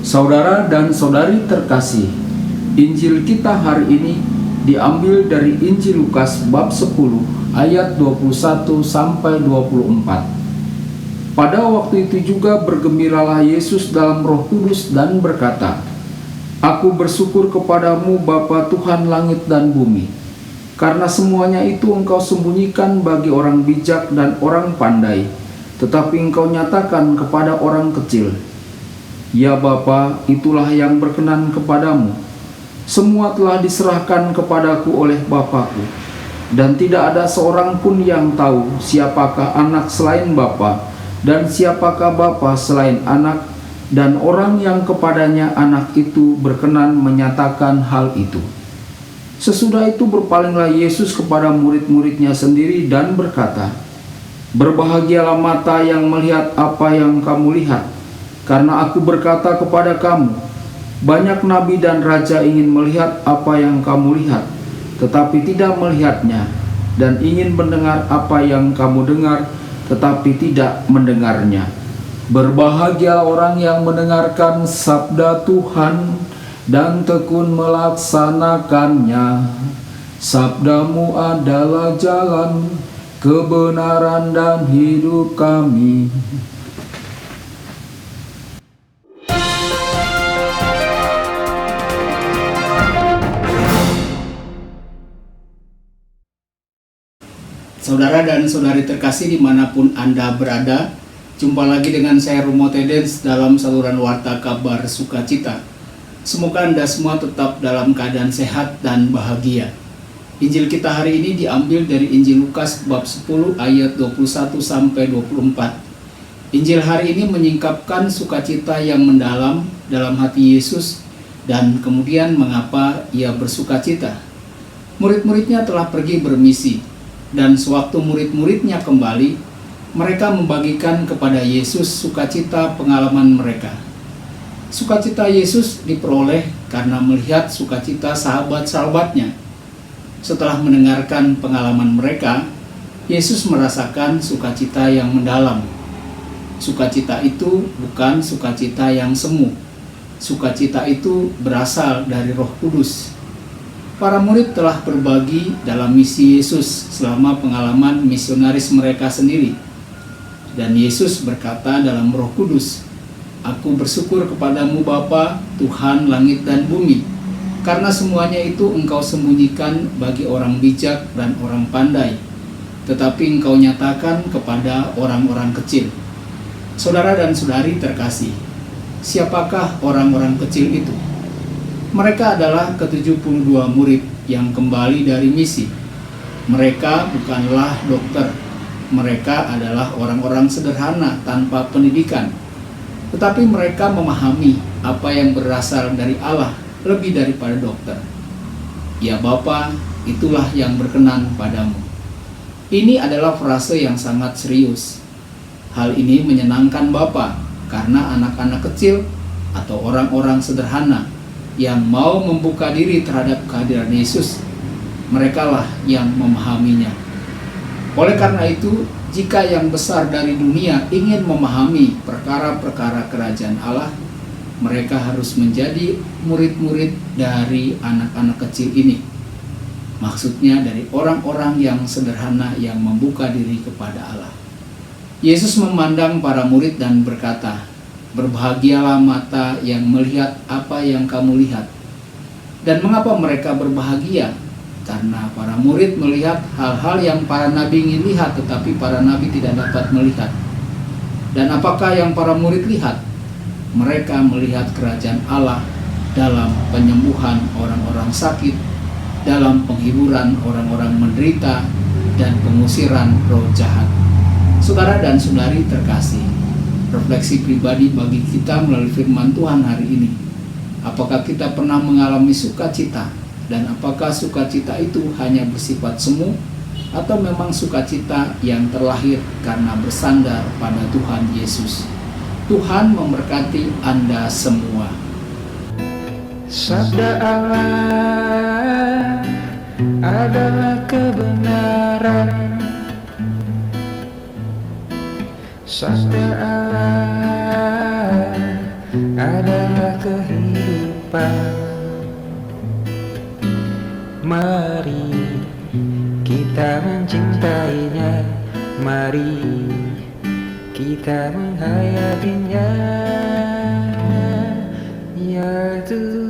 Saudara dan saudari terkasih, Injil kita hari ini diambil dari Injil Lukas bab 10 ayat 21 sampai 24. Pada waktu itu juga bergembiralah Yesus dalam Roh Kudus dan berkata, "Aku bersyukur kepadamu Bapa Tuhan langit dan bumi, karena semuanya itu Engkau sembunyikan bagi orang bijak dan orang pandai, tetapi Engkau nyatakan kepada orang kecil. Ya Bapa, itulah yang berkenan kepadamu. Semua telah diserahkan kepadaku oleh Bapakku, dan tidak ada seorang pun yang tahu siapakah anak selain Bapa, dan siapakah Bapa selain anak, dan orang yang kepadanya anak itu berkenan menyatakan hal itu." Sesudah itu berpalinglah Yesus kepada murid-muridnya sendiri dan berkata, "Berbahagialah mata yang melihat apa yang kamu lihat, karena aku berkata kepada kamu, banyak nabi dan raja ingin melihat apa yang kamu lihat, tetapi tidak melihatnya, dan ingin mendengar apa yang kamu dengar, tetapi tidak mendengarnya. Berbahagialah orang yang mendengarkan sabda Tuhan dan tekun melaksanakannya. Sabdamu adalah jalan, kebenaran dan hidup kami." Saudara dan saudari terkasih dimanapun Anda berada, jumpa lagi dengan saya Romo Tedens dalam saluran Warta Kabar Sukacita. Semoga Anda semua tetap dalam keadaan sehat dan bahagia. Injil kita hari ini diambil dari Injil Lukas bab 10 ayat 21 sampai 24. Injil hari ini menyingkapkan sukacita yang mendalam dalam hati Yesus dan kemudian mengapa ia bersukacita. Murid-muridnya telah pergi bermisi, dan sewaktu murid-muridnya kembali, mereka membagikan kepada Yesus sukacita pengalaman mereka. Sukacita Yesus diperoleh karena melihat sukacita sahabat-sahabatnya. Setelah mendengarkan pengalaman mereka, Yesus merasakan sukacita yang mendalam. Sukacita itu bukan sukacita yang semu. Sukacita itu berasal dari Roh Kudus. Para murid telah berbagi dalam misi Yesus selama pengalaman misionaris mereka sendiri. Dan Yesus berkata dalam Roh Kudus, "Aku bersyukur kepadamu Bapa, Tuhan langit dan bumi, karena semuanya itu Engkau sembunyikan bagi orang bijak dan orang pandai, tetapi Engkau nyatakan kepada orang-orang kecil." Saudara dan saudari terkasih, siapakah orang-orang kecil itu? Mereka adalah ke-72 murid yang kembali dari misi. Mereka bukanlah dokter. Mereka adalah orang-orang sederhana tanpa pendidikan. Tetapi mereka memahami apa yang berasal dari Allah lebih daripada dokter. "Ya Bapa, itulah yang berkenan padamu." Ini adalah frase yang sangat serius. Hal ini menyenangkan Bapa karena anak-anak kecil atau orang-orang sederhana yang mau membuka diri terhadap kehadiran Yesus, merekalah yang memahaminya. Oleh karena itu, jika yang besar dari dunia ingin memahami perkara-perkara kerajaan Allah, mereka harus menjadi murid-murid dari anak-anak kecil ini. Maksudnya dari orang-orang yang sederhana yang membuka diri kepada Allah. Yesus memandang para murid dan berkata, "Berbahagialah mata yang melihat apa yang kamu lihat." Dan mengapa mereka berbahagia? Karena para murid melihat hal-hal yang para nabi ingin lihat, tetapi para nabi tidak dapat melihat. Dan apakah yang para murid lihat? Mereka melihat kerajaan Allah dalam penyembuhan orang-orang sakit, dalam penghiburan orang-orang menderita, dan pengusiran roh jahat. Saudara dan saudari terkasih, refleksi pribadi bagi kita melalui firman Tuhan hari ini. Apakah kita pernah mengalami sukacita? Dan apakah sukacita itu hanya bersifat semu? Atau memang sukacita yang terlahir karena bersandar pada Tuhan Yesus? Tuhan memberkati Anda semua. Sabda Allah adalah kebenaran. Sabda Allah adalah depan. Mari kita mencintainya, mari kita menghayatinya, ya Tuhan.